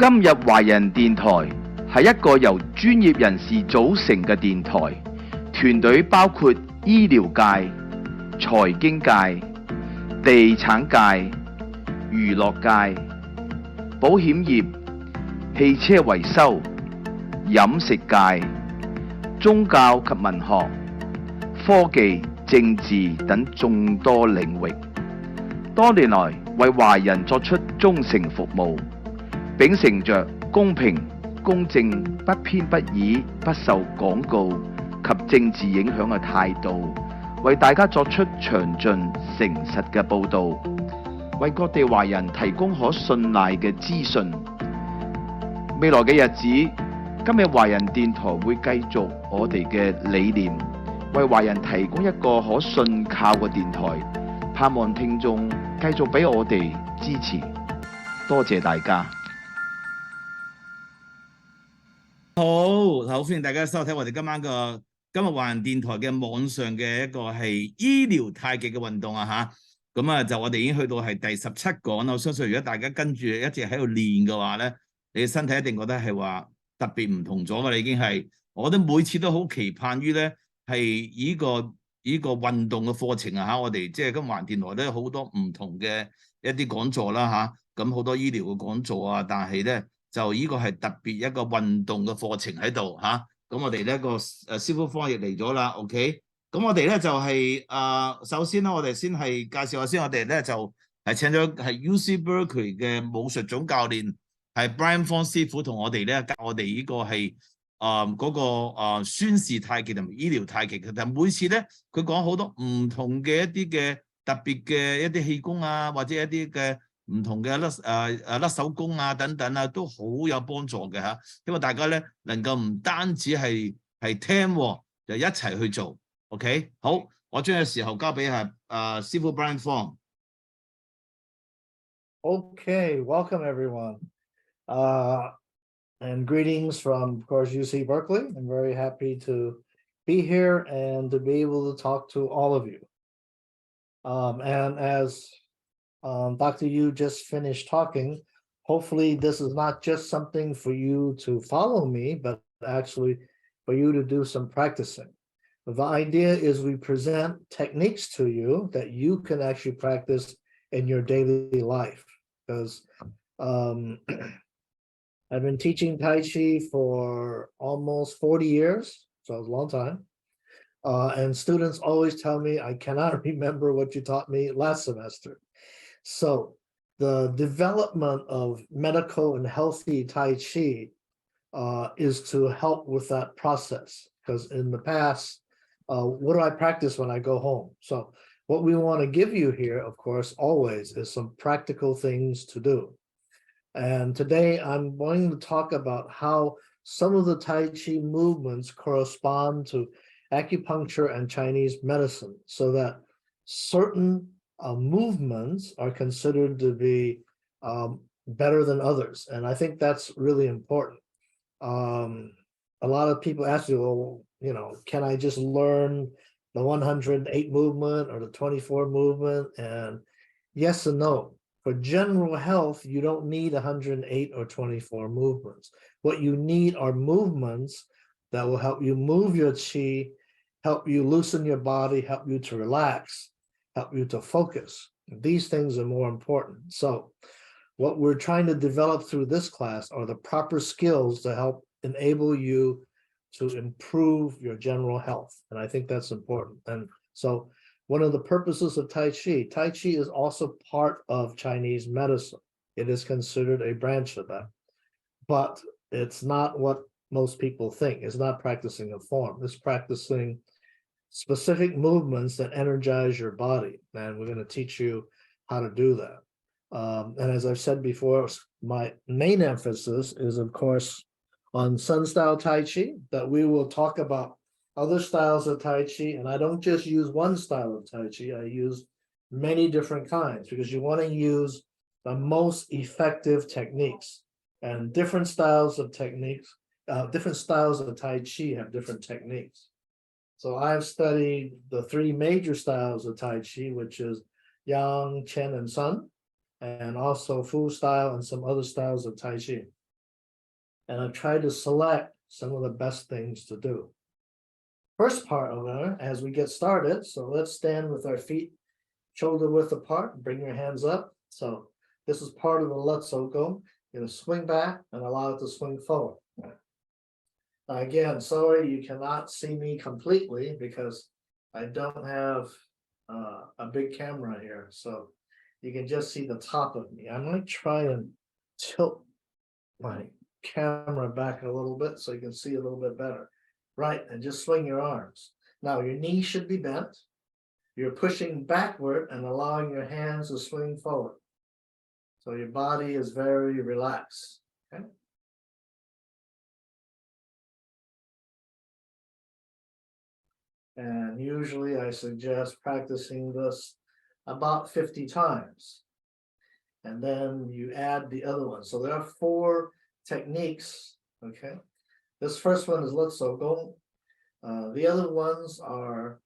今日華人電台係一個由專業人士組成嘅電台，團隊包括醫療界、財經界、地產界、娛樂界、保險業、汽車維修、飲食界、宗教及文學、科技、政治等眾多領域，多年來為華人作出忠誠服務，秉承着公平、公正、不偏不倚、不受廣告及政治影響嘅態度，為大家作出詳盡、誠實嘅報導，為各地華人提供可信賴嘅資訊。未來嘅日子，今日華人電台會繼續我哋嘅理念，為華人提供一個可信靠嘅電台，盼望聽眾繼續俾我哋支持，多謝大家。好，歡迎大家收睇我哋今日華人電台嘅網上嘅一個係醫療太極嘅運動啊嚇，咁就我哋已經去到係第17講啦。我相信如果大家跟住一直喺度練嘅話咧，你嘅身體一定覺得係話特別唔同咗㗎啦，已經係。我覺得每次都好期盼於咧係呢個運動嘅課程啊嚇，我哋即係今日華人電台都有好多唔同嘅一啲講座啦嚇，咁好多醫療嘅講座啊，但係咧就呢個係特別一個運動嘅課程喺度嚇。咁我哋呢個師傅方亦嚟咗啦 ，OK。咁我哋咧就係首先咧，我哋先係介紹下先，我哋咧就係請咗係 UC Berkeley 嘅武術總教練，係 Bryant Fong 師傅同我哋咧教我哋呢個係嗰個孫氏太極同埋醫療太極嘅。但每次咧佢講好多唔同嘅一啲嘅特別嘅一啲氣功啊，或者一啲嘅唔同嘅甩手功啊等等啊，都好有幫助嘅嚇。因為大家咧能夠唔單止係聽，就一齊去做。OK， 好，我將嘅時候交俾師傅 Bryant Fong。Okay, welcome everyone. And greetings from, of course, UC Berkeley. I'm very happy to be here and to be able to talk to all of you. And as Dr. Yu just finished talking, hopefully this is not just something for you to follow me, but actually for you to do some practicing. The idea is we present techniques to you that you can actually practice in your daily life. Because I've been teaching Tai Chi for almost 40 years, so it's a long time. And students always tell me, I cannot remember what you taught me last semester. So the development of medical and healthy Tai Chi is to help with that process. Because in the past, what do I practice when I go home? So what we want to give you here, of course, always is some practical things to do. And today I'm going to talk about how some of the Tai Chi movements correspond to acupuncture and Chinese medicine, so that certain movements are considered to be better than others. And I think that's really important. A lot of people ask you, well, you know, can I just learn the 108 movement or the 24 movement? And yes and no. For general health, you don't need 108 or 24 movements. What you need are movements that will help you move your chi, help you loosen your body, help you to relax, help you to focus. These things are more important. So what we're trying to develop through this class are the proper skills to help enable you to improve your general health. And I think that's important. And so one of the purposes of Tai Chi is also part of Chinese medicine. It is considered a branch of that. But it's not what most people think. It's not practicing a form. It's practicing specific movements that energize your body. And we're going to teach you how to do that. And as I've said before, my main emphasis is, of course, on Sun style Tai Chi, that we will talk about other styles of Tai Chi. And I don't just use one style of Tai Chi. I use many different kinds, because you want to use the most effective techniques. And different styles of techniques, different styles of Tai Chi have different techniques. So I've studied the three major styles of Tai Chi, which is Yang, Chen, and Sun, and also Fu style and some other styles of Tai Chi. and I've tried to select some of the best things to do. First part of it, as we get started, so let's stand with our feet shoulder width apart, bring your hands up. So this is part of the Let's Go. You're going to swing back and allow it to swing forward. Again, sorry, you cannot see me completely because I don't have a big camera here. So you can just see the top of me. I might try and tilt my camera back a little bit so you can see a little bit better. Right, and just swing your arms. Now your knees should be bent. You're pushing backward and allowing your hands to swing forward. So your body is very relaxed. Okay. And usually I suggest practicing this about 50 times. And then you add the other one. So there are 4 techniques. Okay. This first one is Let's Go. The other ones are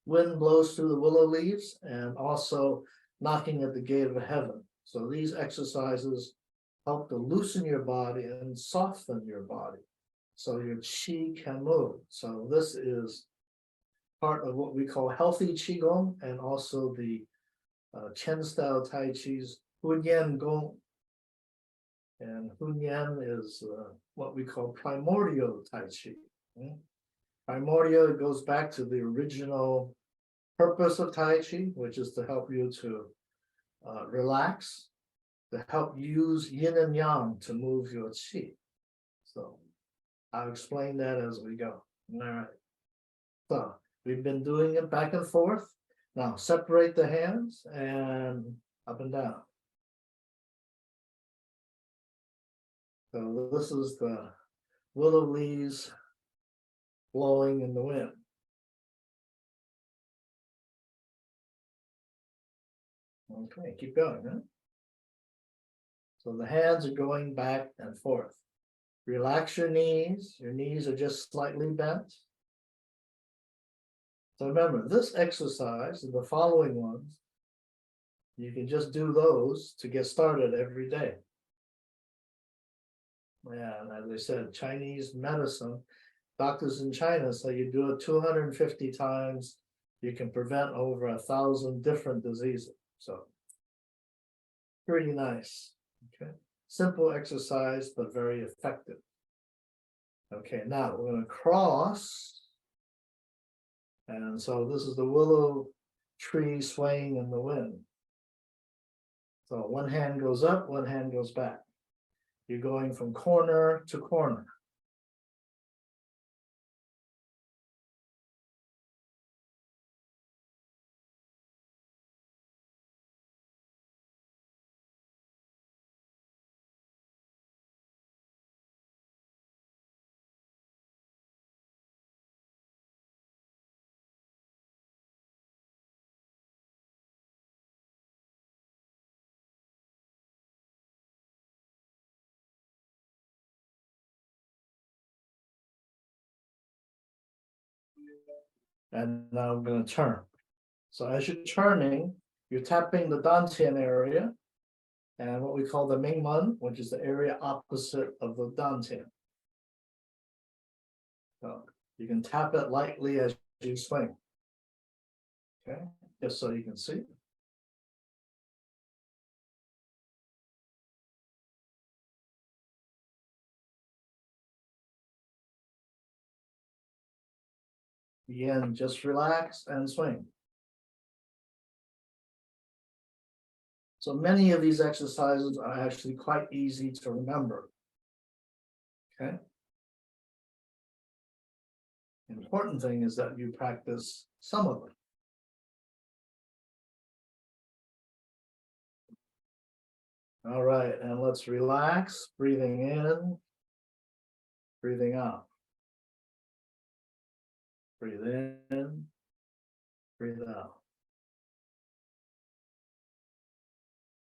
wind blows through the willow leaves and also knocking at the gate of heaven. So these exercises help to loosen your body and soften your body so your qi can move. So this is part of what we call healthy qigong and also the Chen style Tai Chi's Hunyan Gong. And Hunyan is what we call primordial Tai Chi. Primordial goes back to the original purpose of Tai Chi, which is to help you to relax, to help use yin and yang to move your qi. So I'll explain that as we go. All right. So we've been doing it back and forth. Now separate the hands and up and down. So this is the willow leaves blowing in the wind. Okay, keep going. Huh? So the hands are going back and forth. Relax your knees. Your knees are just slightly bent. So remember, this exercise and the following ones, you can just do those to get started every day. And as I said, Chinese medicine, doctors in China say you do it 250 times, you can prevent over 1,000 different diseases. So pretty nice. Okay, simple exercise, but very effective. Okay, now we're going to cross. And so this is the willow tree swaying in the wind. So one hand goes up, one hand goes back. You're going from corner to corner. And now I'm going to turn. So as you're turning, you're tapping the dantian area and what we call the Mingmen, which is the area opposite of the dantian. So you can tap it lightly as you swing. Okay, just so you can see. Again, just relax and swing. So many of these exercises are actually quite easy to remember. Okay. The important thing is that you practice some of them. All right, and let's relax, breathing in, breathing out. Breathe in, breathe out.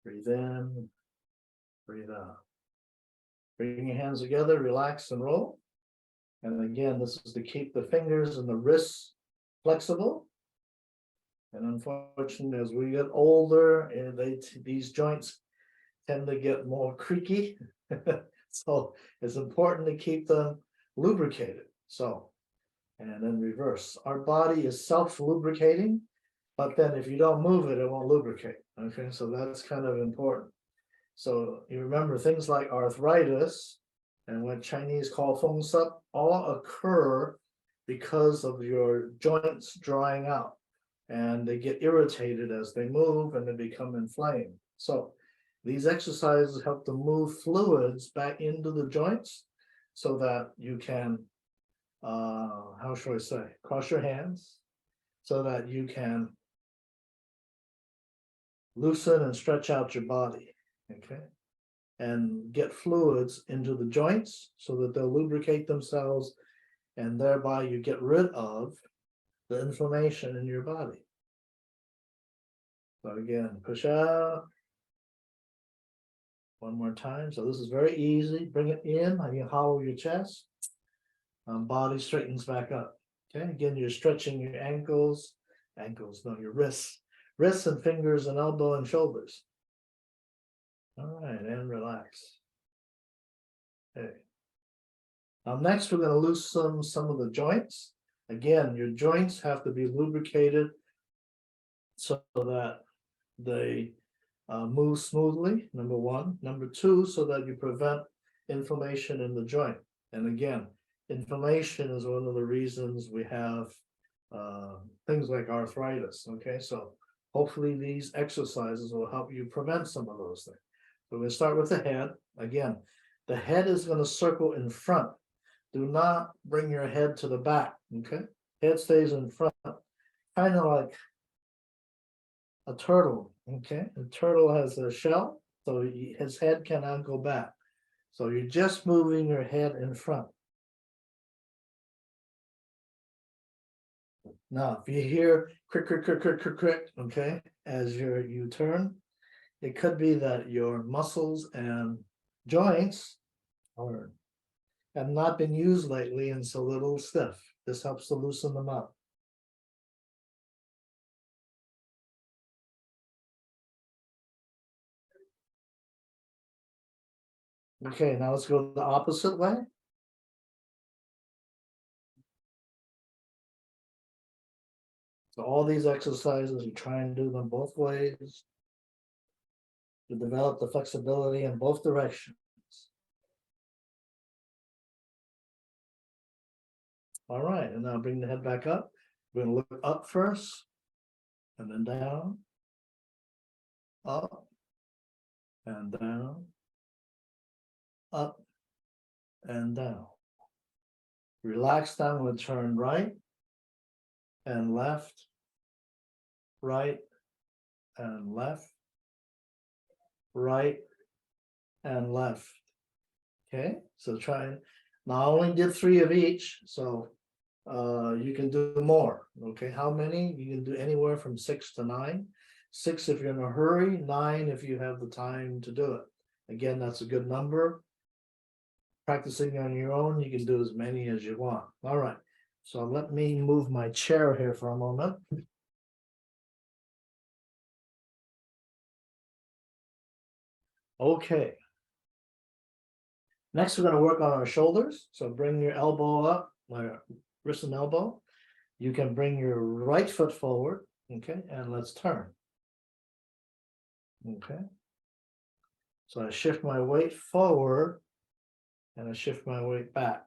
Breathe in, breathe out. Bring your hands together, relax and roll. And again, this is to keep the fingers and the wrists flexible. And unfortunately, as we get older, these joints tend to get more creaky. So it's important to keep them lubricated. So, and then reverse. Our body is self-lubricating, but then if you don't move it, it won't lubricate. Okay, so that's kind of important. So you remember things like arthritis and what Chinese call Fong Song all occur because of your joints drying out, and they get irritated as they move and they become inflamed. So these exercises help to move fluids back into the joints so that you can, how should I say, cross your hands so that you can loosen and stretch out your body, okay? And get fluids into the joints so that they'll lubricate themselves, and thereby you get rid of the inflammation in your body. So again, push out. One more time. So this is very easy. Bring it in, and you hollow your chest. Body straightens back up. Okay, again, you're stretching your ankles, your wrists and fingers and elbow and shoulders. All right, and relax. Okay. Now next, we're going to loosen some of the joints. Again, your joints have to be lubricated so that they move smoothly, number one. Number two, so that you prevent inflammation in the joint. And again, inflammation is one of the reasons we have things like arthritis. Okay, so hopefully these exercises will help you prevent some of those things. So we're going to start with the head. Again, the head is going to circle in front. Do not bring your head to the back. Okay, head stays in front, kind of like a turtle. Okay, a turtle has a shell, so his head cannot go back. So you're just moving your head in front. Now, if you hear crick, crick, crick, crick, crick, crick, okay, as you turn, it could be that your muscles and joints have not been used lately and so a little stiff. This helps to loosen them up. Okay, now let's go the opposite way. So all these exercises, you try and do them both ways to develop the flexibility in both directions. All right, and now bring the head back up. We're going to look up first, and then down, up, and down, up, and down. Relax down, we'll turn right and left, right and left, right and left. Okay, so try. Now I only did 3 of each, so you can do more. Okay, how many? You can do anywhere from 6 to 9. 6 if you're in a hurry, 9 if you have the time to do it. Again, that's a good number. Practicing on your own, you can do as many as you want. All right, so let me move my chair here for a moment. Okay. Next, we're going to work on our shoulders. So bring your elbow up, wrist and elbow. You can bring your right foot forward. Okay, and let's turn. Okay. So I shift my weight forward and I shift my weight back.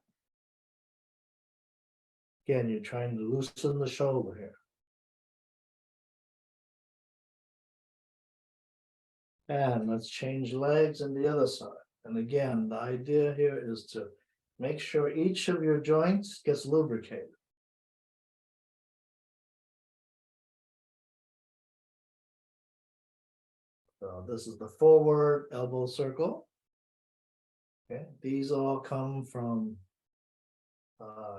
Again, you're trying to loosen the shoulder here. And let's change legs on the other side. And again, the idea here is to make sure each of your joints gets lubricated. So this is the forward elbow circle. Okay, these all come from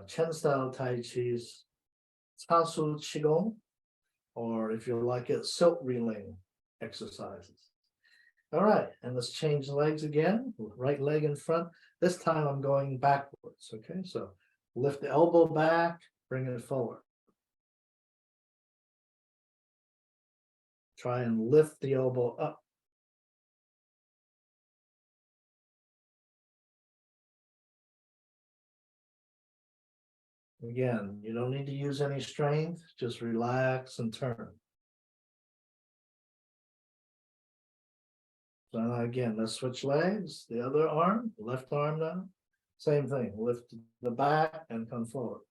Chen style Tai Chi's Casu Qigong, or if you like it, silk reeling exercises. All right, and let's change the legs again. Right leg in front. This time I'm going backwards. Okay, so lift the elbow back, bring it forward. Try and lift the elbow up. Again, you don't need to use any strength, just relax and turn. So now again, let's switch legs, the other arm, left arm now. Same thing, lift the back and come forward.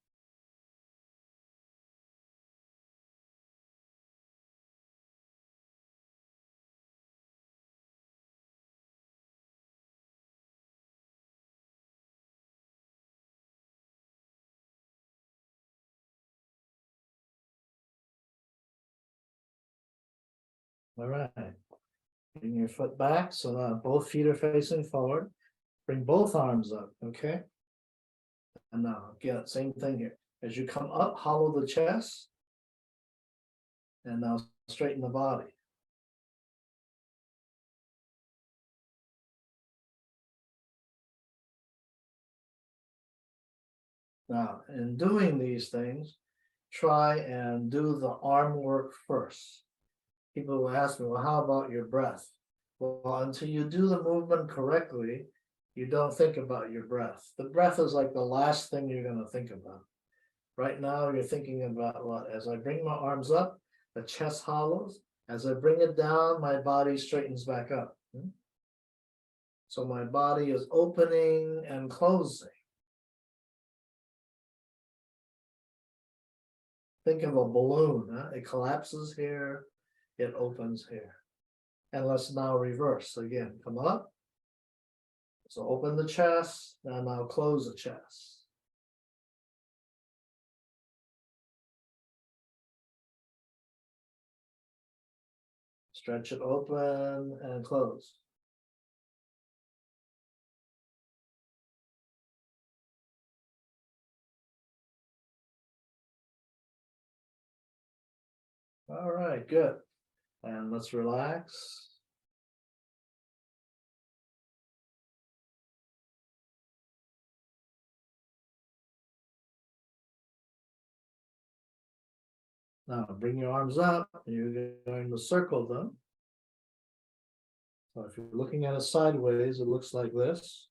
All right. Bring your foot back so now both feet are facing forward. Bring both arms up, okay? And now again, same thing here. As you come up, hollow the chest. And now straighten the body. Now, in doing these things, try and do the arm work first. People will ask me, well, how about your breath? Well, until you do the movement correctly, you don't think about your breath. The breath is like the last thing you're going to think about. Right now, you're thinking about what? As I bring my arms up, the chest hollows. As I bring it down, my body straightens back up. So my body is opening and closing. Think of a balloon. It collapses here. It opens here. And let's now reverse again. Come up. So open the chest, and now close the chest. Stretch it open and close. All right, good. And let's relax. Now bring your arms up, and you're going to circle them. So if you're looking at it sideways, it looks like this.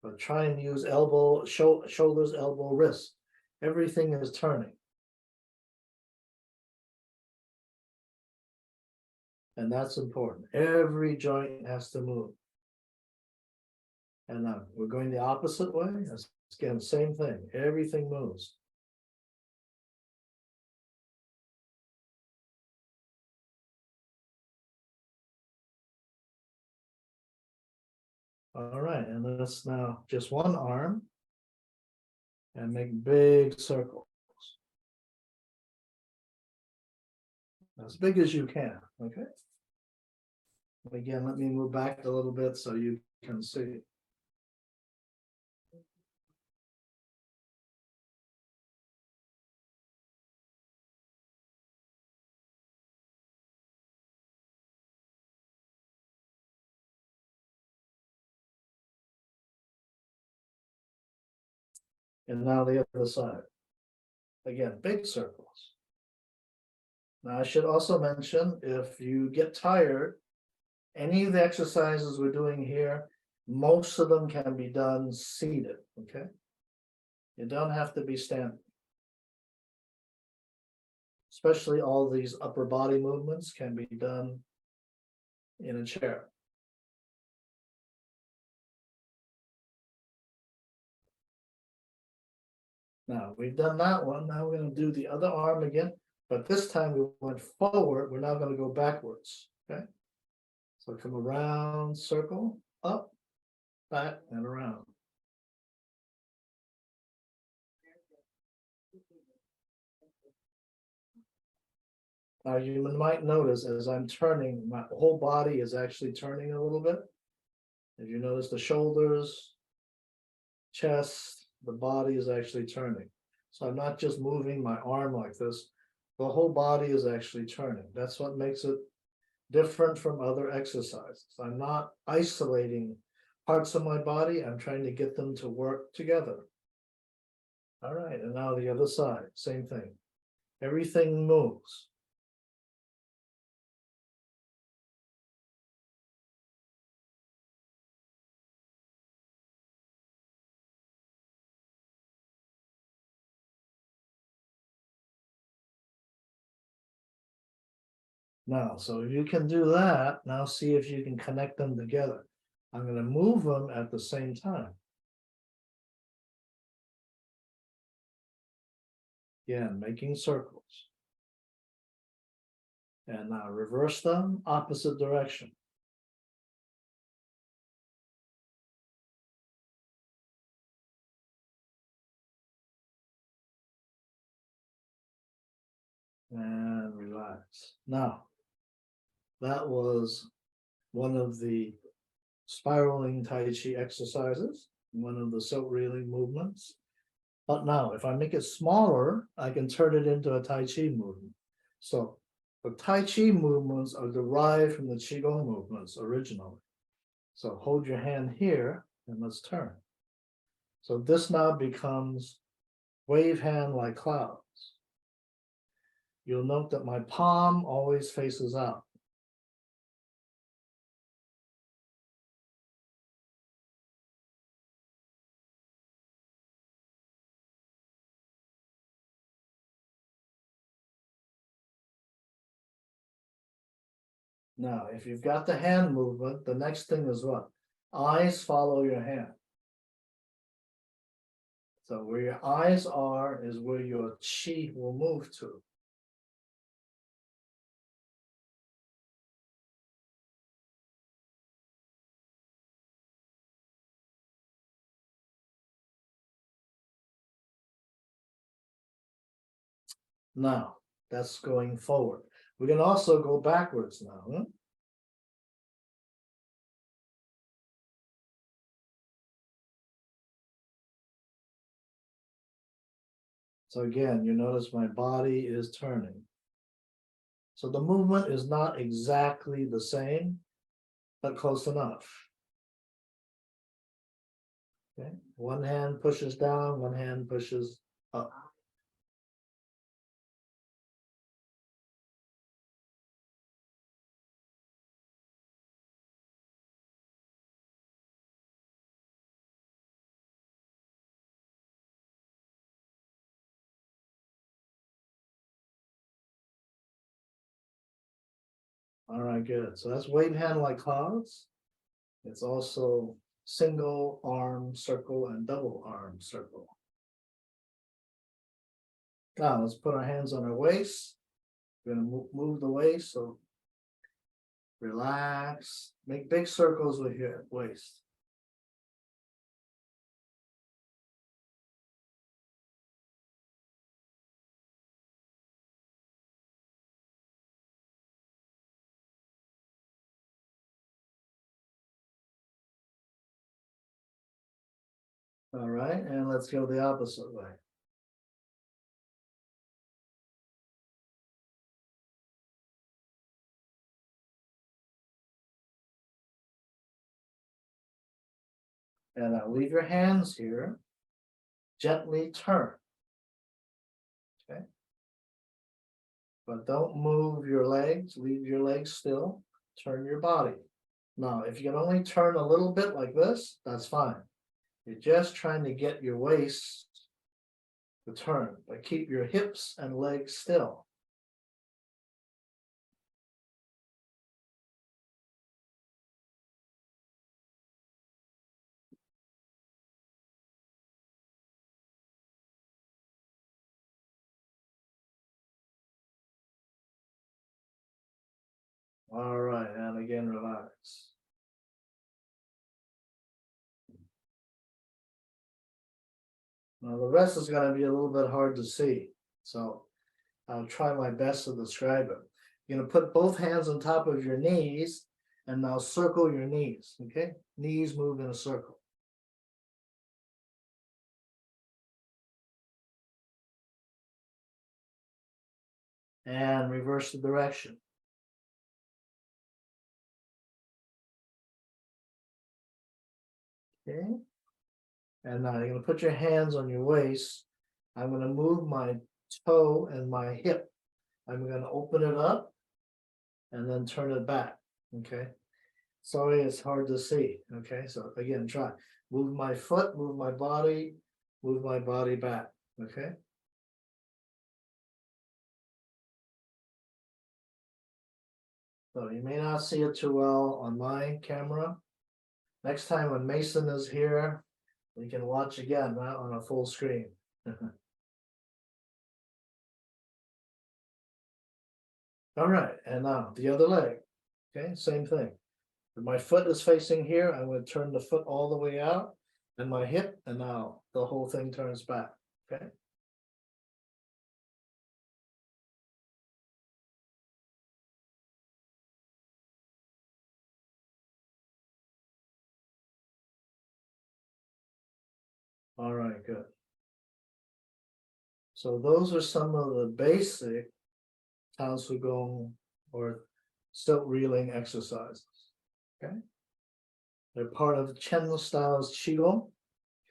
But try and use elbow, shoulders, elbow, wrist. Everything is turning. And that's important. Every joint has to move. And now we're going the opposite way. Again, same thing. Everything moves. All right, and let's now just one arm and make big circles. As big as you can, okay? Again, let me move back a little bit so you can see. And now the other side. Again, big circles. Now I should also mention, if you get tired, any of the exercises we're doing here, most of them can be done seated, okay? You don't have to be standing. Especially all these upper body movements can be done in a chair. Now we've done that one. Now we're going to do the other arm again, but this time we went forward. We're now going to go backwards. Okay. So come around, circle, up, back, and around. Now you might notice as I'm turning, my whole body is actually turning a little bit. If you notice the shoulders, chest, the body is actually turning. So I'm not just moving my arm like this, the whole body is actually turning. That's what makes it different from other exercises. I'm not isolating parts of my body, I'm trying to get them to work together. All right, and now the other side, same thing. Everything moves. Now, so if you can do that, now see if you can connect them together. I'm going to move them at the same time. Again, making circles. And now reverse them, opposite direction. And relax. Now, that was one of the spiraling Tai Chi exercises, one of the silk reeling movements. But now, if I make it smaller, I can turn it into a Tai Chi movement. So the Tai Chi movements are derived from the Qigong movements originally. So hold your hand here and let's turn. So this now becomes wave hand like clouds. You'll note that my palm always faces out. Now, if you've got the hand movement, the next thing is what? Eyes follow your hand. So where your eyes are is where your chi will move to. Now, that's going forward. We can also go backwards now. Huh? So again, you notice my body is turning. So the movement is not exactly the same, but close enough. Okay, one hand pushes down, one hand pushes up. All right, good. So that's wave hand like clouds. It's also single arm circle and double arm circle. Now let's put our hands on our waist. We're going to move the waist. So relax, make big circles with your waist. All right, and let's go the opposite way. And now leave your hands here. Gently turn. Okay. But don't move your legs. Leave your legs still. Turn your body. Now, if you can only turn a little bit like this, that's fine. You're just trying to get your waist to turn, but keep your hips and legs still. All right, and again, relax. Now the rest is going to be a little bit hard to see, so I'll try my best to describe it. You're going to put both hands on top of your knees and now circle your knees, okay? Knees move in a circle. And reverse the direction. Okay. And now you're going to put your hands on your waist. I'm going to move my toe and my hip. I'm going to open it up and then turn it back. Okay. Sorry, it's hard to see. Okay. So again, try. Move my foot, move my body back. Okay. So you may not see it too well on my camera. Next time when Mason is here, we can watch again, not on a full screen. All right, and now the other leg. Okay, same thing. If my foot is facing here, I would turn the foot all the way out, and my hip, and now the whole thing turns back. Okay. All right, good. So those are some of the basic Tao Su Gong or stilt reeling exercises. Okay. They're part of Chen style's Qigong.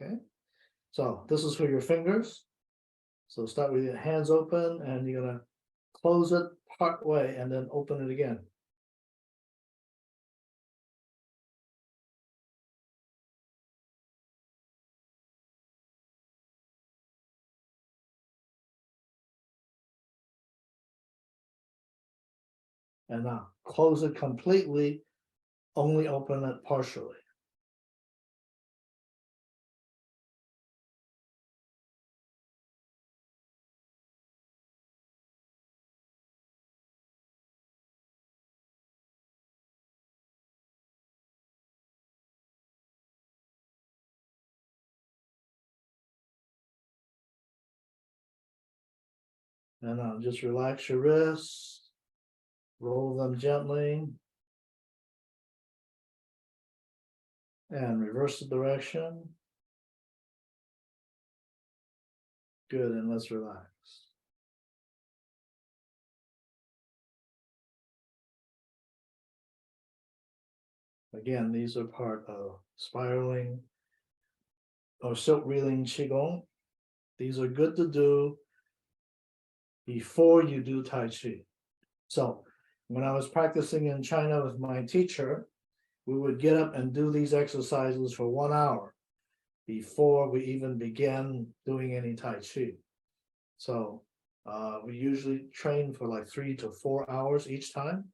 Okay. So this is for your fingers. So start with your hands open and you're gonna close it part way and then open it again. And now close it completely, only open it partially. And now just relax your wrists. Roll them gently. And reverse the direction. Good, and let's relax. Again, these are part of spiraling or stilt reeling Qigong. These are good to do before you do Tai Chi. So when I was practicing in China with my teacher, we would get up and do these exercises for 1 hour before we even began doing any Tai Chi. So we usually train for like 3 to 4 hours each time.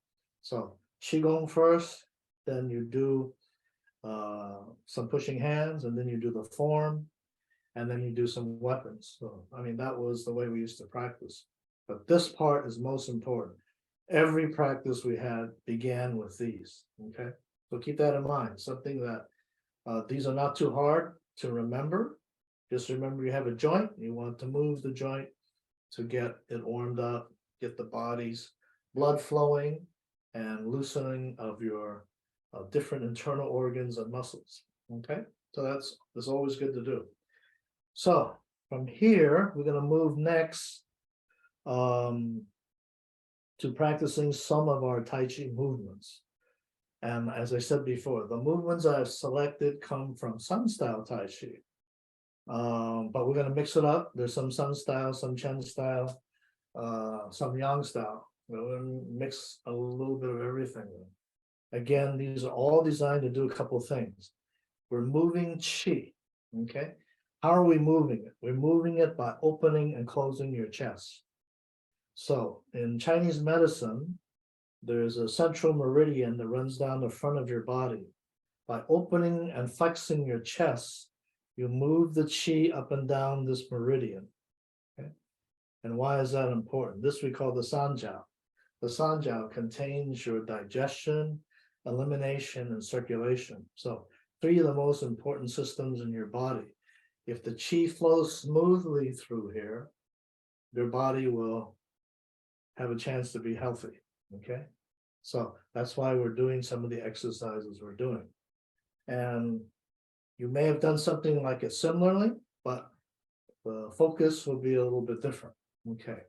So Qigong first, then you do some pushing hands, and then you do the form, and then you do some weapons. So, I mean, that was the way we used to practice. But this part is most important. Every practice we had began with these, okay? So keep that in mind, something that these are not too hard to remember. Just remember you have a joint, you want to move the joint to get it warmed up, get the body's blood flowing and loosening of your different internal organs and muscles, okay? So that's always good to do. So from here, we're gonna move next to practicing some of our Tai Chi movements. And as I said before, the movements I've selected come from Sun style Tai Chi. But we're going to mix it up. There's some Sun style, some Chen style, some Yang style. We're going to mix a little bit of everything. Again, these are all designed to do a couple of things. We're moving Qi, okay? How are we moving it? We're moving it by opening and closing your chest. So in Chinese medicine, there's a central meridian that runs down the front of your body. By opening and flexing your chest, you move the qi up and down this meridian. Okay? And why is that important? This we call the sanjiao. The sanjiao contains your digestion, elimination, and circulation. So 3 of the most important systems in your body. If the qi flows smoothly through here, your body will have a chance to be healthy, okay? So that's why we're doing some of the exercises we're doing. And you may have done something like it similarly, but the focus will be a little bit different, okay?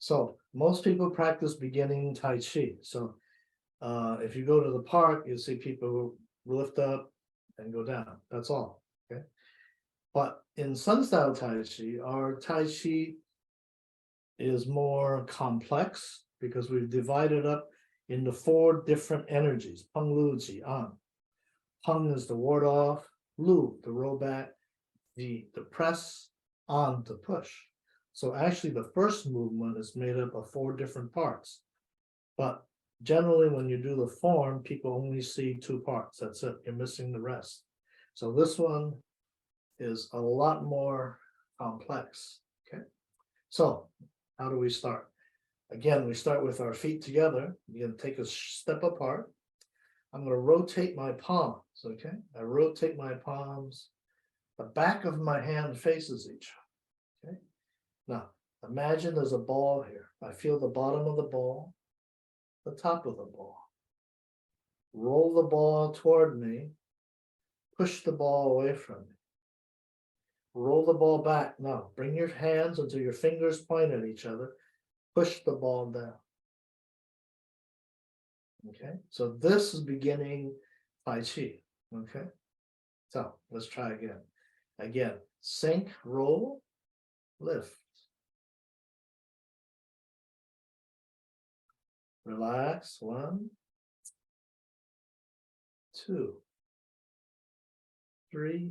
So most people practice beginning Tai Chi. So if you go to the park, you'll see people lift up and go down, that's all, okay? But in Sun style Tai Chi, our Tai Chi is more complex because we've divided up into 4 different energies. Peng, Lu, Ji, An. Peng is the ward off, Lu, the roll back, Ji, the press, An, to push. So actually the first movement is made up of 4 different parts. But Generally, when you do the form, people only see two parts. That's it. You're missing the rest. So this one is a lot more complex. Okay. So how do we start? Again, we start with our feet together. You're going to take a step apart. I'm going to rotate my palms. Okay. I rotate my palms. The back of my hand faces each other. Okay. Now, imagine there's a ball here. I feel the bottom of the ball, the top of the ball. Roll the ball toward me. Push the ball away from me. Roll the ball back. Now, bring your hands until your fingers point at each other. Push the ball down. Okay, so this is beginning Tai Chi. Okay, so let's try again. Again, sink, roll, lift. Relax. 1, 2, 3,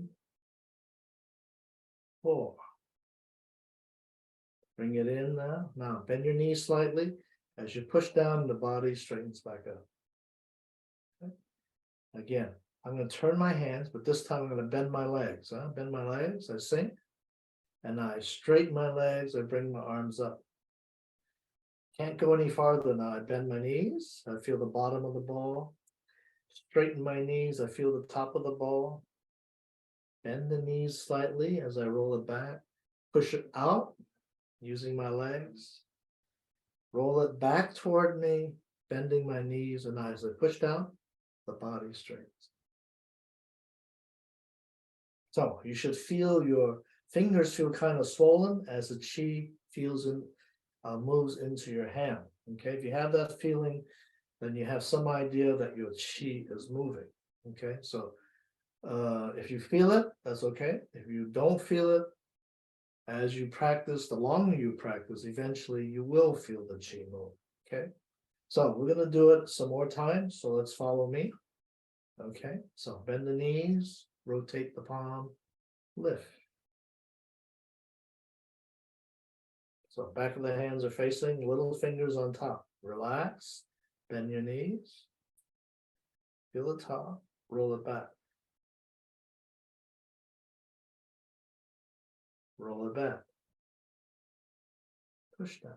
4. Bring it in now. Now bend your knees slightly. As you push down, the body straightens back up. Okay. Again, I'm going to turn my hands, but this time I'm going to bend my legs. Bend my legs, I sink. And I straighten my legs, I bring my arms up. Can't go any farther now. I bend my knees, I feel the bottom of the ball. Straighten my knees, I feel the top of the ball. Bend the knees slightly as I roll it back. Push it out using my legs. Roll it back toward me, bending my knees, and as I push down, the body straightens. So you should feel your fingers feel kind of swollen as the chi moves into your hand. Okay, if you have that feeling, then you have some idea that your chi is moving. Okay, so if you feel it, that's okay. If you don't feel it, as you practice, the longer you practice, eventually you will feel the chi move. Okay, so we're going to do it some more time. So let's follow me. Okay, so bend the knees, rotate the palm, lift. So back of the hands are facing, little fingers on top. Relax, bend your knees, feel the top, roll it back. Roll it back. Push down.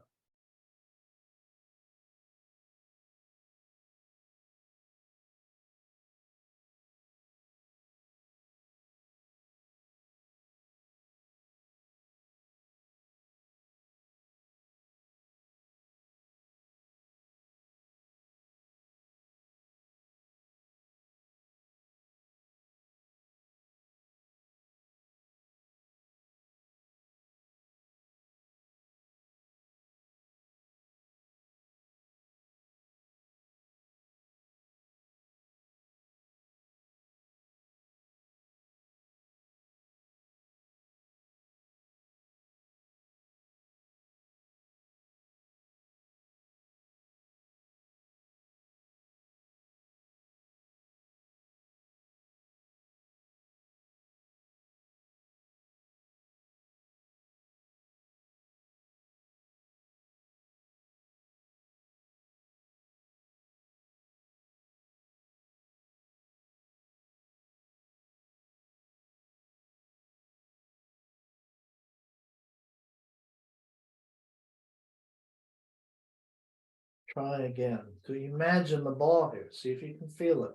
Try again to imagine the ball here. See if you can feel it.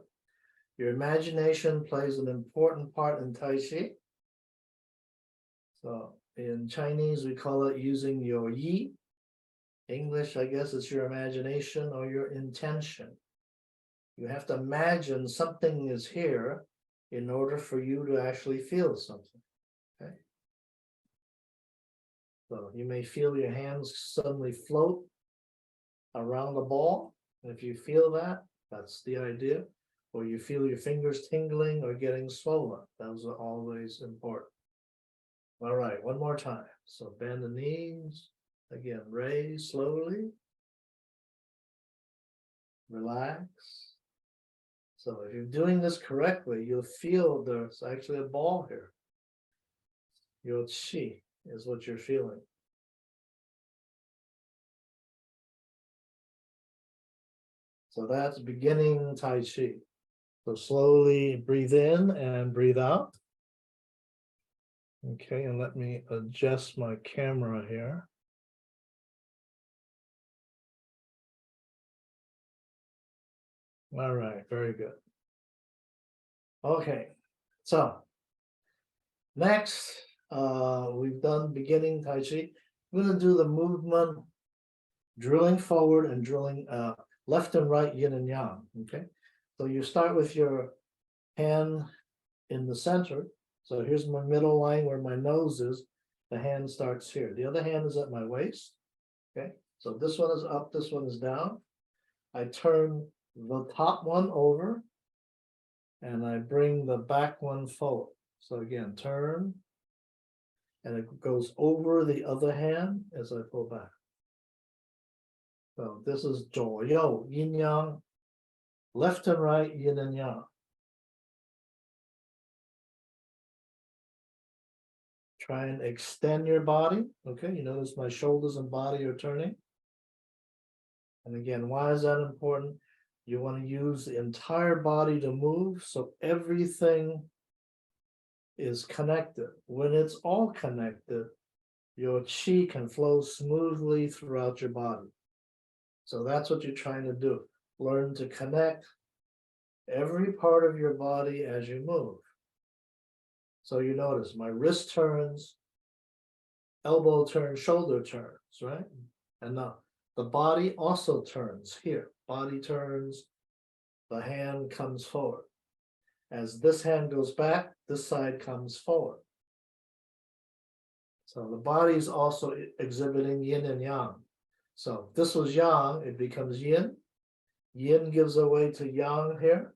Your imagination plays an important part in Tai Chi. So in Chinese, we call it using your yi. English, I guess it's your imagination or your intention. You have to imagine something is here in order for you to actually feel something. Okay. So you may feel your hands suddenly float around the ball. If you feel that, that's the idea. Or you feel your fingers tingling or getting swollen. Those are always important. All right, one more time. So bend the knees. Again, raise slowly. Relax. So if you're doing this correctly, you'll feel there's actually a ball here. Your chi is what you're feeling. So that's beginning Tai Chi. So slowly breathe in and breathe out. Okay, and let me adjust my camera here. All right, very good. Okay, so next, we've done beginning Tai Chi. We're going to do the movement, drilling forward and drilling left and right, yin and yang. Okay, so you start with your hand in the center. So here's my middle line where my nose is. The hand starts here. The other hand is at my waist. Okay, so this one is up, this one is down. I turn the top one over and I bring the back one forward. So again, turn, and it goes over the other hand as I pull back. So this is 左右 yin yang, left and right yin and yang. Try and extend your body. Okay, you notice my shoulders and body are turning. And again, why is that important? You want to use the entire body to move, so everything is connected. When it's all connected, your qi can flow smoothly throughout your body. So that's what you're trying to do. Learn to connect every part of your body as you move. So you notice my wrist turns, elbow turns, shoulder turns, right? And now the body also turns here. Body turns, the hand comes forward. As this hand goes back, this side comes forward. So the body is also exhibiting yin and yang. So if this was yang, it becomes yin. Yin gives away to yang here.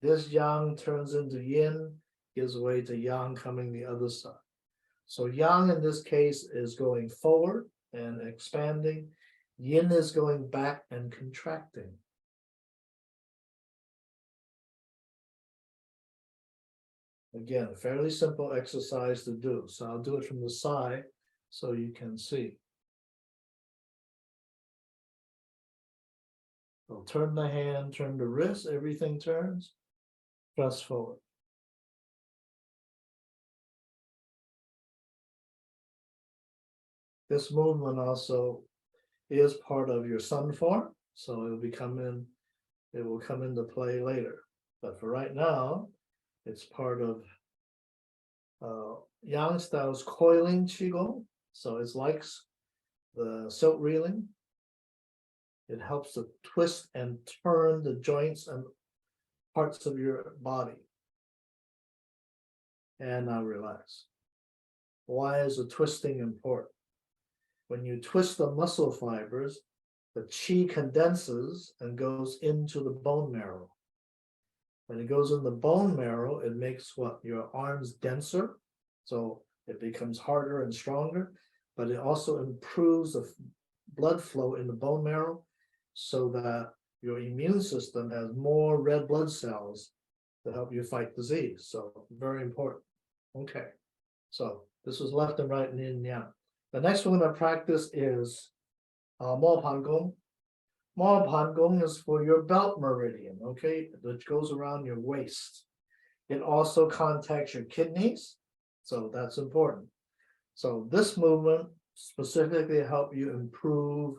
This yang turns into yin, gives way to yang coming the other side. So yang in this case is going forward and expanding. Yin is going back and contracting. Again, a fairly simple exercise to do. So I'll do it from the side so you can see. So turn the hand, turn the wrist, everything turns. Press forward. This movement also is part of your Sun form, so it will come into play later. But for right now, it's part of Yang style's coiling Qigong. So it's like the silk reeling. It helps to twist and turn the joints and parts of your body. And now relax. Why is the twisting important? When you twist the muscle fibers, the qi condenses and goes into the bone marrow. When it goes in the bone marrow, it makes what? Your arms denser, so it becomes harder and stronger, but it also improves the blood flow in the bone marrow so that your immune system has more red blood cells to help you fight disease. So very important. Okay, so this was left and right and yin and yang. The next one I practice is Mo Pan Gong. Mo Pan Gong is for your belt meridian, okay, which goes around your waist. It also contacts your kidneys, so that's important. So this movement specifically help you improve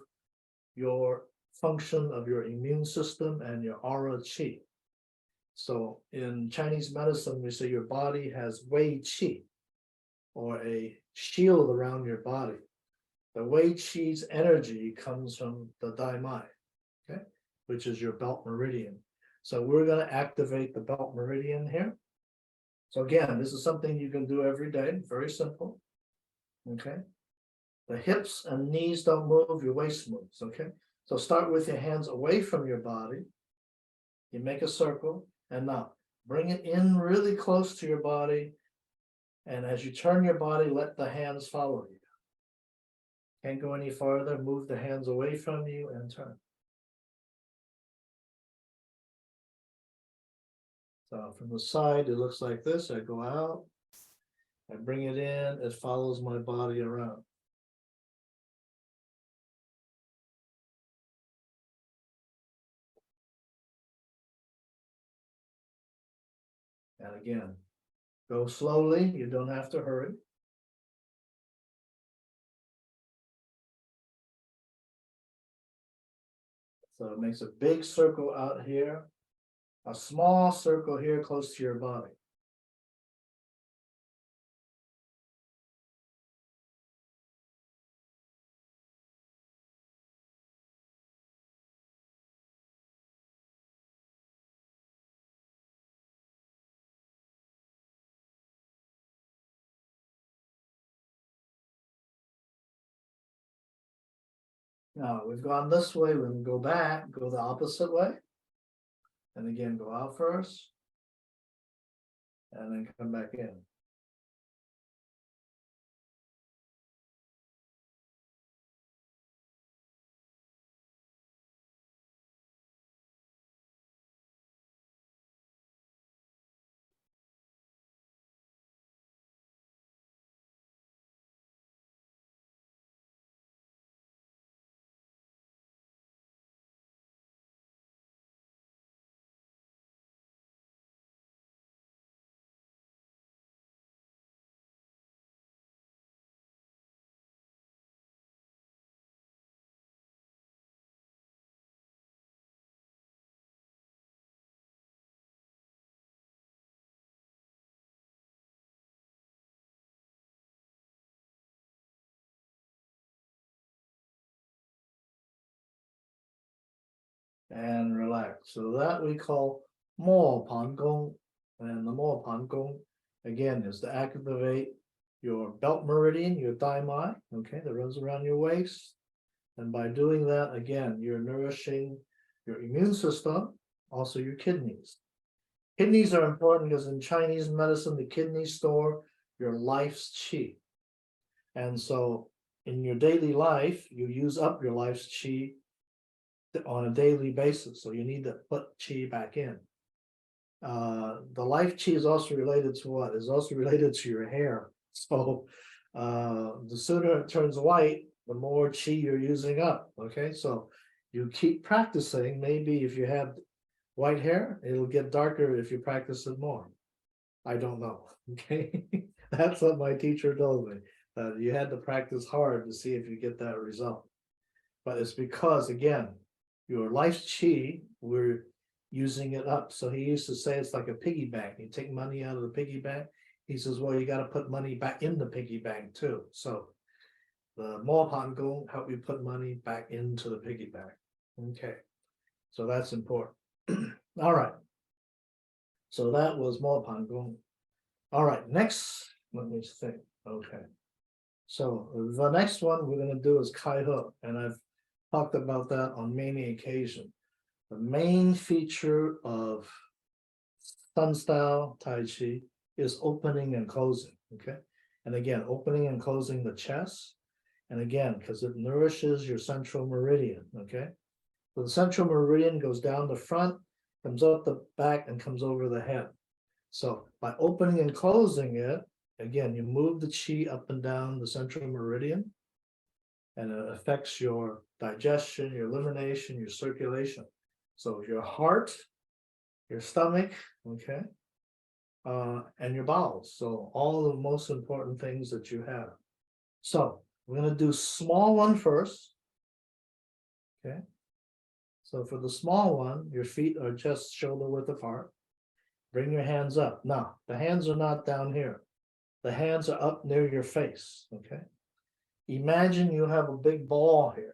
your function of your immune system and your aura qi. So in Chinese medicine, we say your body has Wei Qi, or a shield around your body. The Wei Qi's energy comes from the Dai Mai, okay, which is your belt meridian. So we're going to activate the belt meridian here. So again, this is something you can do every day, very simple. Okay. The hips and knees don't move, your waist moves, okay? So start with your hands away from your body. You make a circle, and now bring it in really close to your body. And as you turn your body, let the hands follow you. Can't go any farther, move the hands away from you and turn. So from the side, it looks like this. I go out, I bring it in, it follows my body around. And again, go slowly. You don't have to hurry. So it makes a big circle out here, a small circle here close to your body. Now we've gone this way, we can go back, go the opposite way. And again, go out first. And then come back in. And relax. So that we call Mo Pan Gong. And the Mo Pan Gong, again, is to activate your belt meridian, your thigh mai, okay, that runs around your waist. And by doing that, again, you're nourishing your immune system, also your kidneys. Kidneys are important because in Chinese medicine, the kidneys store your life's qi. And so in your daily life, you use up your life's qi on a daily basis. So you need to put qi back in. The life qi is also related to what? Is also related to your hair. So the sooner it turns white, the more qi you're using up. Okay, so you keep practicing. Maybe if you have white hair, it'll get darker if you practice it more. I don't know. Okay, that's what my teacher told me. That you had to practice hard to see if you get that result. But it's because, again, your life's qi, we're using it up. So he used to say it's like a piggy bank. You take money out of the piggy bank. He says, well, you got to put money back in the piggy bank too. So the Mo Pan Gong help you put money back into the piggy bank. Okay, so that's important. All right. So that was Mo Pan Gong. All right, next, let me think. Okay. So the next one we're going to do is Kai He, and I've talked about that on many occasions. The main feature of Sun style Tai Chi is opening and closing, okay? And again, opening and closing the chest. And again, because it nourishes your central meridian, okay? So the central meridian goes down the front, comes up the back, and comes over the head. So by opening and closing it, again, you move the qi up and down the central meridian, and it affects your digestion, your elimination, your circulation. So your heart, your stomach, okay, and your bowels. So all the most important things that you have. So we're going to do small one first. Okay. So for the small one, your feet are just shoulder width apart. Bring your hands up. Now, the hands are not down here. The hands are up near your face. Okay. Imagine you have a big ball here.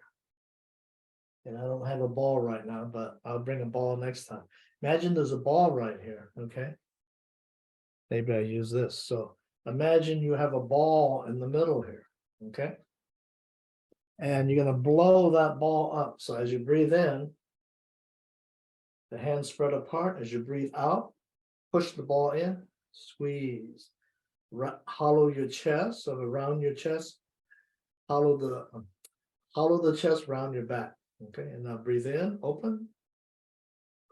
And I don't have a ball right now, but I'll bring a ball next time. Imagine there's a ball right here, okay? Maybe I use this. So imagine you have a ball in the middle here, okay? And you're going to blow that ball up. So as you breathe in, the hands spread apart. As you breathe out, push the ball in, squeeze. Hollow your chest, so around your chest, hollow the chest around your back. Okay, and now breathe in, open,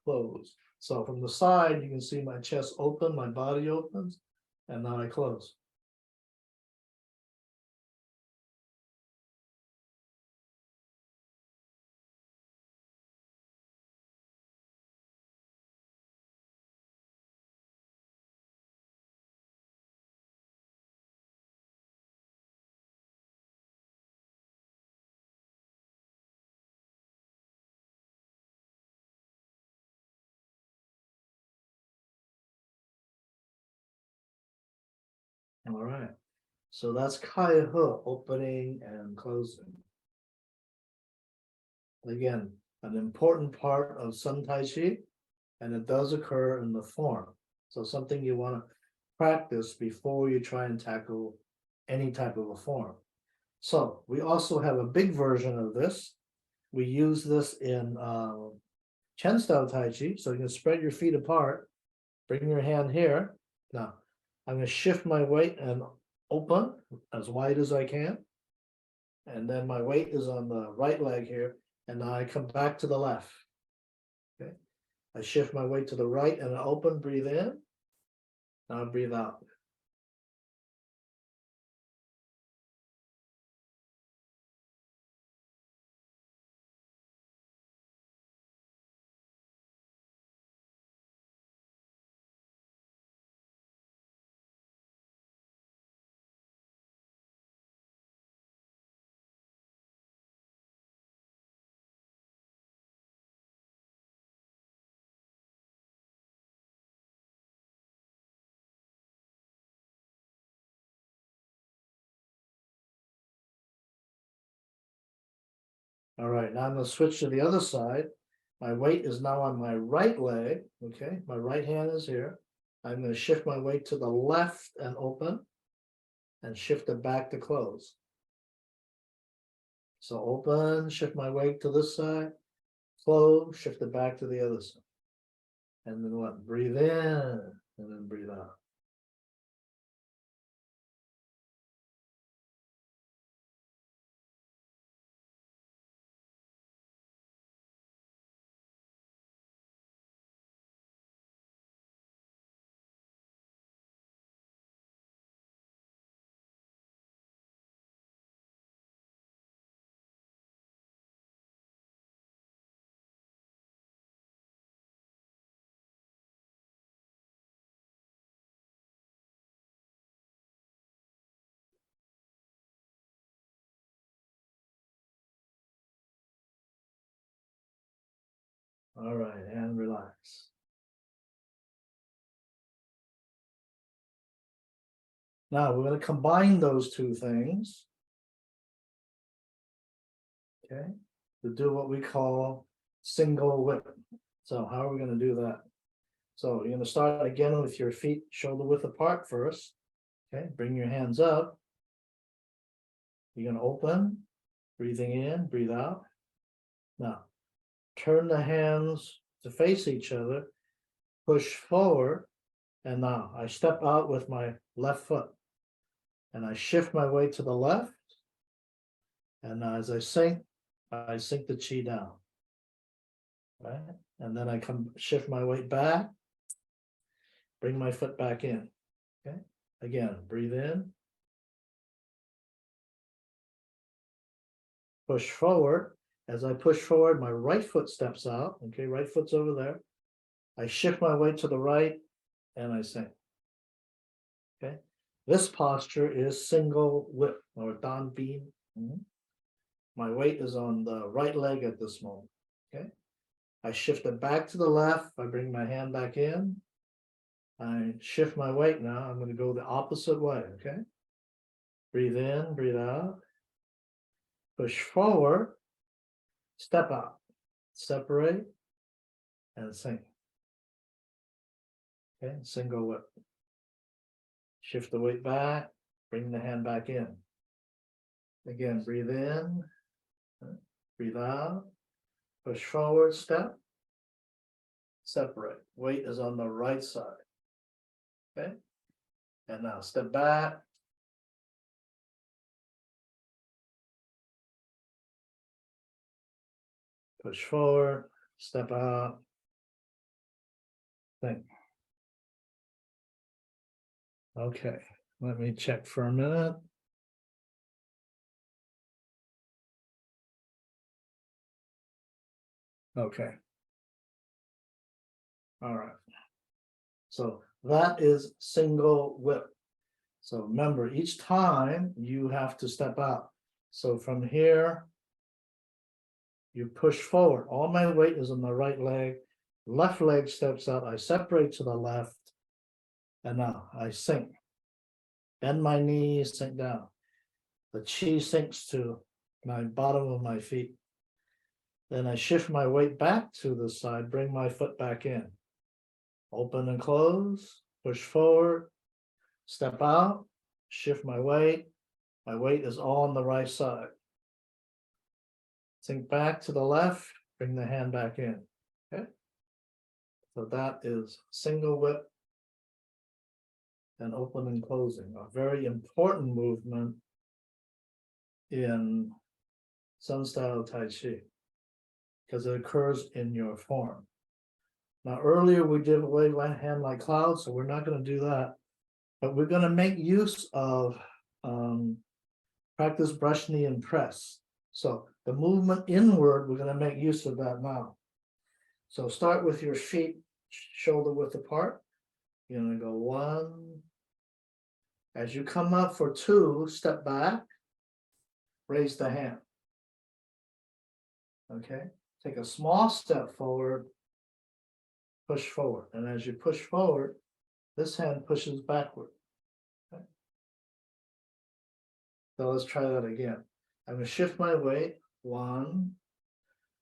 close. So from the side, you can see my chest open, my body opens, and now I close. All right. So that's Kai He, opening and closing. Again, an important part of Sun Taiji, and it does occur in the form. So something you want to practice before you try and tackle any type of a form. So we also have a big version of this. We use this in Chen style Tai Chi. So you can spread your feet apart, bring your hand here. Now, I'm going to shift my weight and open as wide as I can. And then my weight is on the right leg here. And now I come back to the left. Okay. I shift my weight to the right and I open, breathe in. Now breathe out. All right, now I'm going to switch to the other side. My weight is now on my right leg. Okay, my right hand is here. I'm going to shift my weight to the left and open, and shift it back to close. So open, shift my weight to this side, close, shift it back to the other side. And then what? Breathe in and then breathe out. All right, and relax. Now we're going to combine those two things. Okay, to do what we call single whip. So how are we going to do that? So you're going to start again with your feet shoulder width apart first. Okay, bring your hands up. You're going to open, breathing in, breathe out. Now, turn the hands to face each other, push forward, and now I step out with my left foot. And I shift my weight to the left. And now as I sink the chi down. Right? And then I shift my weight back, bring my foot back in. Okay, again, breathe in. Push forward. As I push forward, my right foot steps out. Okay, right foot's over there. I shift my weight to the right and I sink. Okay, this posture is single whip or Dan Bin. My weight is on the right leg at this moment. Okay, I shift it back to the left. I bring my hand back in. I shift my weight now. I'm going to go the opposite way. Okay, breathe in, breathe out. Push forward. Step out, separate, and sink. Okay, single whip. Shift the weight back, bring the hand back in. Again, breathe in, breathe out, push forward, step, separate. Weight is on the right side. Okay, and now step back. Push forward, step out, think. Okay, let me check for a minute. Okay. All right. So that is single whip. So remember, each time you have to step out. So from here, you push forward. All my weight is on the right leg. Left leg steps out. I separate to the left. And now I sink. Bend my knees, sink down. The chi sinks to my bottom of my feet. Then I shift my weight back to the side, bring my foot back in. Open and close, push forward, step out, shift my weight. My weight is all on the right side. Sink back to the left, bring the hand back in. Okay. So that is single whip and open and closing, a very important movement in Sun style Tai Chi because it occurs in your form. Now, earlier we did wave right hand like cloud, so we're not going to do that, but we're going to make use of practice brush knee and press. So the movement inward, we're going to make use of that now. So start with your feet shoulder width apart. You're going to go 1. As you come up for 2, step back, raise the hand. Okay, take a small step forward, push forward. And as you push forward, this hand pushes backward. Okay. So let's try that again. I'm going to shift my weight. 1.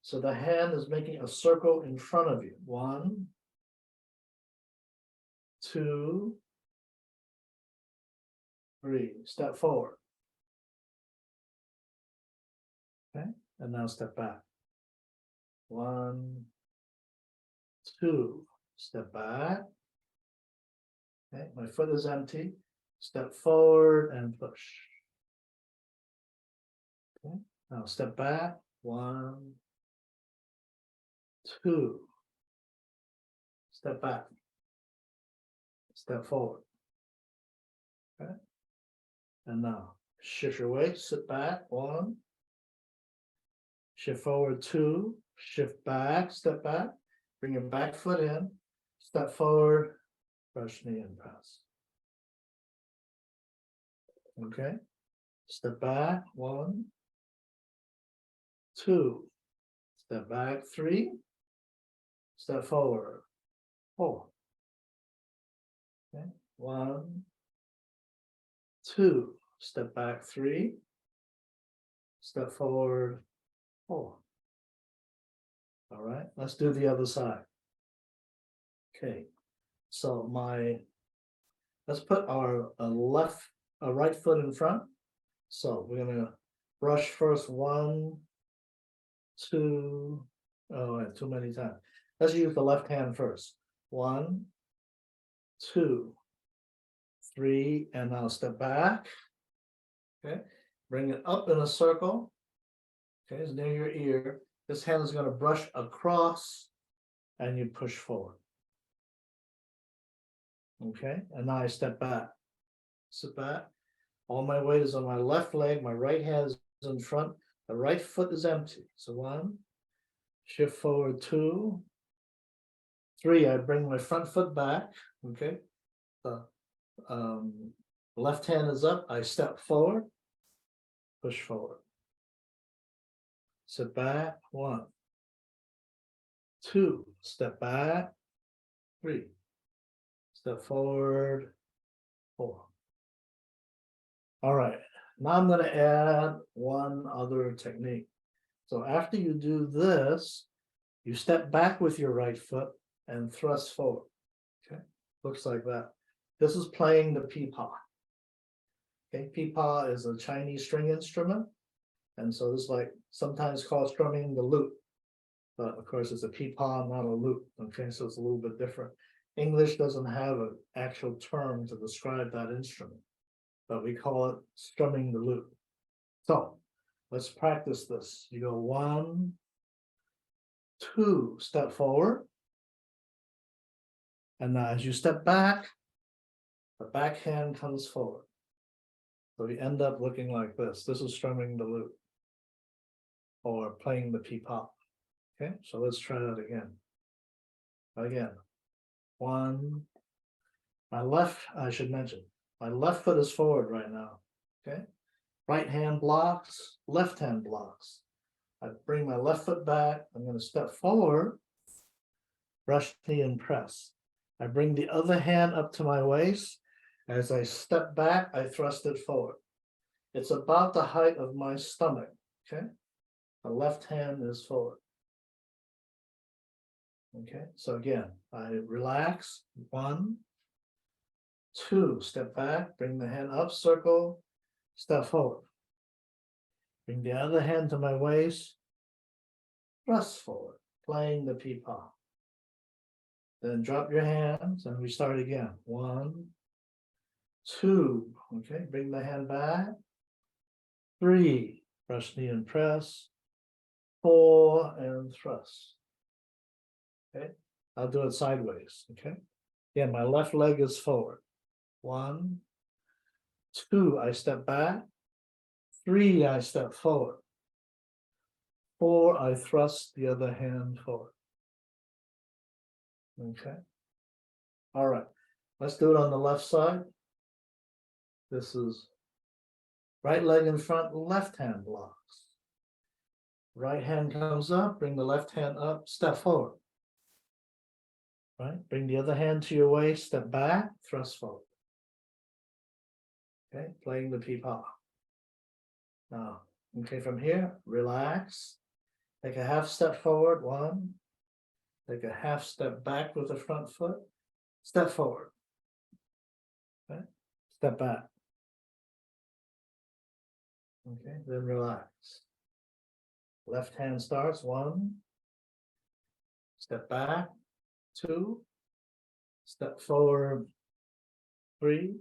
So the hand is making a circle in front of you. 1, 2, 3. Step forward. Okay, and now step back. 1, 2. Step back. Okay, my foot is empty. Step forward and push. Okay, now step back. 1, 2. Step back. Step forward. Okay, and now shift your weight, sit back. 1. Shift forward 2. Shift back, step back. Bring your back foot in. Step forward, brush knee and press. Okay, step back. 1, 2. Step back. 3. Step forward. 4. Okay, 1, 2. Step back. 3. Step forward. 4. All right, let's do the other side. Okay, so let's put our right foot in front. So we're gonna brush first. 1, 2. Oh, too many times. Let's use the left hand first. 1, 2, 3, and now step back. Okay, bring it up in a circle. Okay, it's near your ear. This hand is going to brush across and you push forward. Okay, and now I step back. Sit back. All my weight is on my left leg. My right hand is in front. The right foot is empty. So 1, shift forward 2, 3. I bring my front foot back. Okay, the left hand is up. I step forward, push forward. Sit back. 1, 2. Step back. 3. Step forward. 4. All right. Now I'm going to add one other technique. So after you do this, you step back with your right foot and thrust forward. Okay. Looks like that. This is playing the pipa. Okay. Pipa is a Chinese string instrument. And so this is like sometimes called strumming the lute, but of course it's a pipa, not a lute. Okay, so it's a little bit different. English doesn't have an actual term to describe that instrument, but we call it strumming the lute. So let's practice this. You go 1, 2, step forward. And now as you step back, the back hand comes forward. So you end up looking like this. This is strumming the lute or playing the pipa. Okay, so let's try that again. Again, 1. I should mention, my left foot is forward right now. Okay, right hand blocks, left hand blocks. I bring my left foot back. I'm going to step forward, brush knee and press. I bring the other hand up to my waist, As I step back, I thrust it forward. It's about the height of my stomach, okay? The left hand is forward. Okay, so again, I relax, 1, 2, step back, bring the hand up, circle, step forward. Bring the other hand to my waist, thrust forward, playing the peepaw. Then drop your hands and we start again. 1, 2, okay, bring the hand back. 3, brush knee and press. 4, and thrust. Okay, I'll do it sideways, okay? Again, my left leg is forward. 1, 2, I step back. 3, I step forward. 4, I thrust the other hand forward. Okay. All right, let's do it on the left side. This is right leg in front, left hand blocks. Right hand comes up, bring the left hand up, step forward. Right, bring the other hand to your waist, step back, thrust forward. Okay, playing the peepaw. Now, okay, from here, relax. Take a half step forward, 1. Take a half step back with the front foot. Step forward. Okay, step back. Okay, then relax. Left hand starts, 1. Step back, 2. Step forward, 3.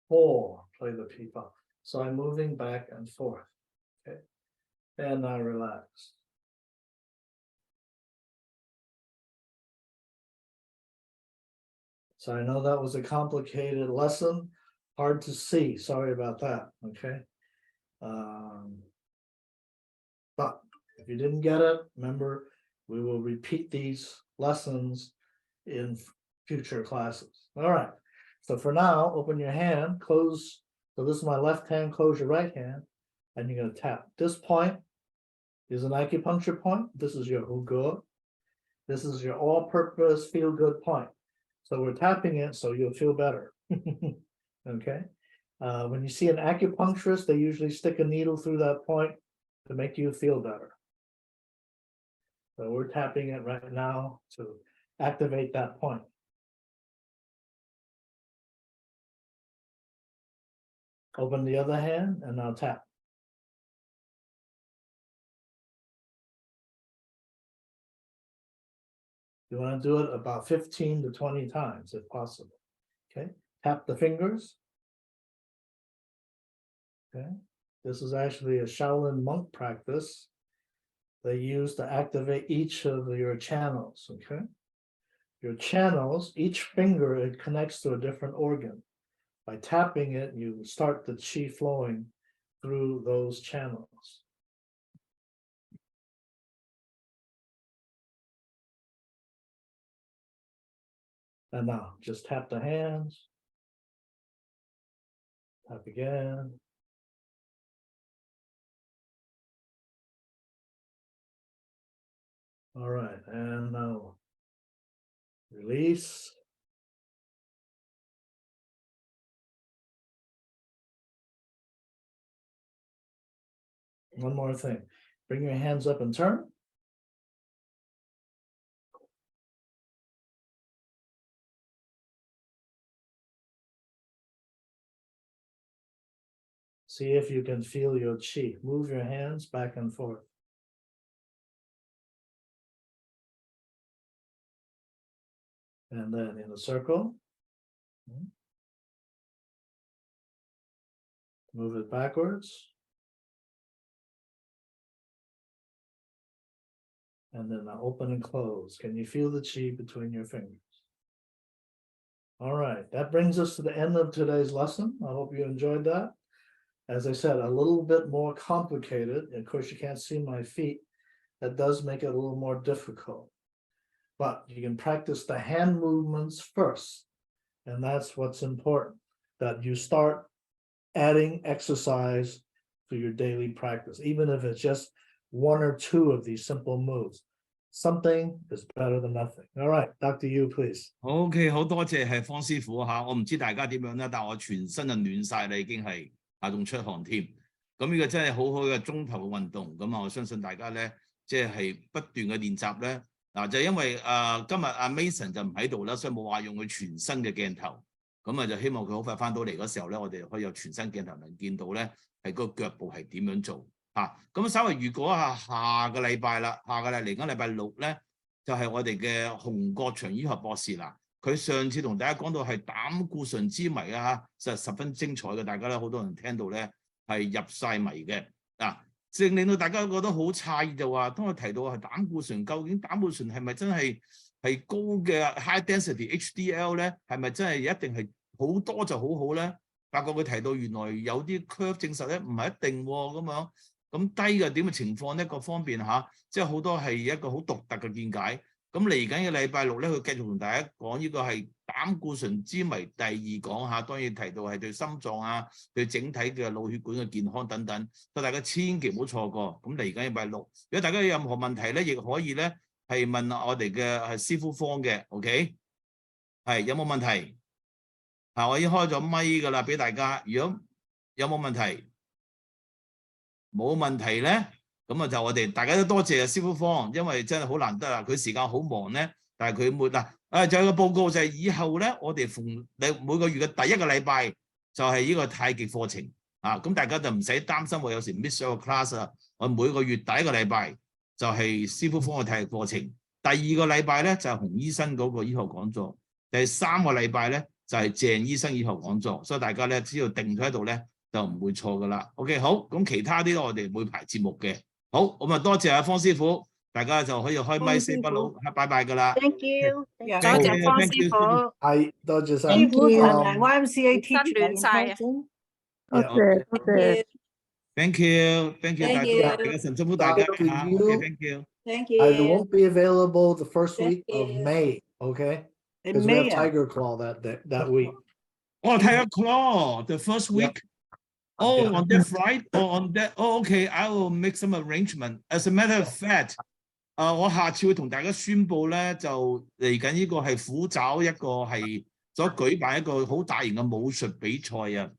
4, play the peepaw. So I'm moving back and forth, okay? And I relax. So I know that was a complicated lesson, hard to see, sorry about that, okay? But if you didn't get it, remember, we will repeat these lessons in future classes. All right, so for now, open your hand, close. So this is my left hand, close your right hand, and you're gonna tap. This point is an acupuncture point. This is your huge. This is your all-purpose feel-good point. So we're tapping it so you'll feel better. Okay. When you see an acupuncturist, they usually stick a needle through that point to make you feel better. So we're tapping it right now to activate that point. Open the other hand and now tap. You want to do it about 15 to 20 times if possible. Okay, tap the fingers. Okay, this is actually a Shaolin monk practice they use to activate each of your channels. Okay, your channels, each finger, it connects to a different organ. By tapping it, you start the qi flowing through those channels. And now just tap the hands. Tap again. All right, and now release. One more thing. Bring your hands up and turn. See if you can feel your qi. Move your hands back and forth. And then in a circle. Move it backwards. And then open and close. Can you feel the qi between your fingers? All right, that brings us to the end of today's lesson. I hope you enjoyed that. As I said, a little bit more complicated. Of course, you can't see my feet. That does make it a little more difficult. But you can practice the hand movements first. And that's what's important, that you start adding exercise to your daily practice, even if it's just 1 or 2 of these simple moves. something is better than nothing. All right, Dr. Yu, please. OK， 好多謝係方師傅嚇，我唔知大家點樣啦，但我全身就暖晒啦，已經係仲出汗添。咁呢個真係好好嘅中頭嘅運動，咁我相信大家咧，即係不斷嘅練習咧。就因為今日阿 Mason 就唔喺度啦，所以冇話用佢全身嘅鏡頭。咁就希望佢好快翻到嚟嗰時候咧，我哋可以有全身鏡頭能見到咧，係嗰個腳步係點樣做嚇。咁稍微如果下個禮拜啦，下個嚟緊禮拜六咧，就係我哋嘅洪國祥醫學博士啦。佢上次同大家講到係膽固醇之謎啊，實十分精彩嘅，大家咧好多人聽到咧係入晒迷嘅正令到大家覺得好詫異就話，當我提到係膽固醇，究竟膽固醇係咪真係高嘅 high density HDL 咧？係咪真係一定係好多就好好咧？發覺佢提到原來有啲 curve 證實咧唔係一定喎，咁樣咁低嘅點嘅情況咧，各方面即係好多係一個好獨特嘅見解。咁嚟緊嘅禮拜六咧，佢繼續同大家講呢個係膽固醇之謎第二講下，當然提到係對心臟對整體嘅腦血管嘅健康等等，所以大家千祈唔好錯過。咁嚟緊禮拜六，如果大家有任何問題咧，亦可以咧係問我哋嘅師傅方嘅 ，OK？ 係有冇問題？我已經開咗咪㗎啦，俾大家。如果有冇問題？冇問題咧。咁就我哋大家都多謝師傅方，因為真係好難得啊！佢時間好忙咧，但係佢沒仲有個報告就係以後咧，我哋每個月嘅第一個禮拜就係呢個太極課程咁大家就唔使擔心我有時 miss 咗個 class 我每個月第一個禮拜就係師傅方嘅太極課程，第二個禮拜咧就係洪醫生嗰個醫學講座，第三個禮拜咧就係鄭醫生醫學講座，所以大家咧只要定咗喺度咧就唔會錯噶啦。OK， 好，咁其他啲我哋會排節目嘅。好，咁多謝方師傅，大家就可以開咪 say hello，拜拜噶啦。Thank you， 多謝方師傅。係，多謝晒。師傅同埋 YMCA teacher 晒。多謝。Thank you， 大家神祝福大家 Thank you。 I won't be available the first week of May, okay? Because we have Tiger Claw that week. Oh, Tiger Claw, the first week.Oh, on that Friday or on that? Oh, okay. I will make some arrangement. As a matter of fact, 我下次會同大家宣布咧，就嚟緊呢個係虎爪一個係所舉辦一個好大型嘅武術比賽啊。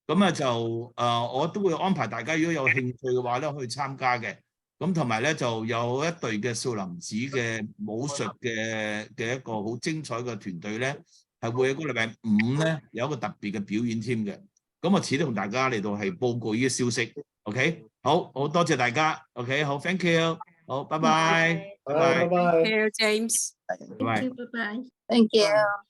咁就我都會安排大家如果有興趣嘅話咧，可以參加嘅。咁同埋咧就有一隊嘅少林寺嘅武術嘅一個好精彩嘅團隊咧，係會喺個禮拜五咧有一個特別嘅表演添嘅。咁我遲啲同大家嚟到係報告呢啲消息 ，OK？ 好多謝大家 ，OK？ 好 ，thank you， 好，拜拜，拜拜 Bye bye. Thank you, James. Bye. Thank you, bye bye. Thank you.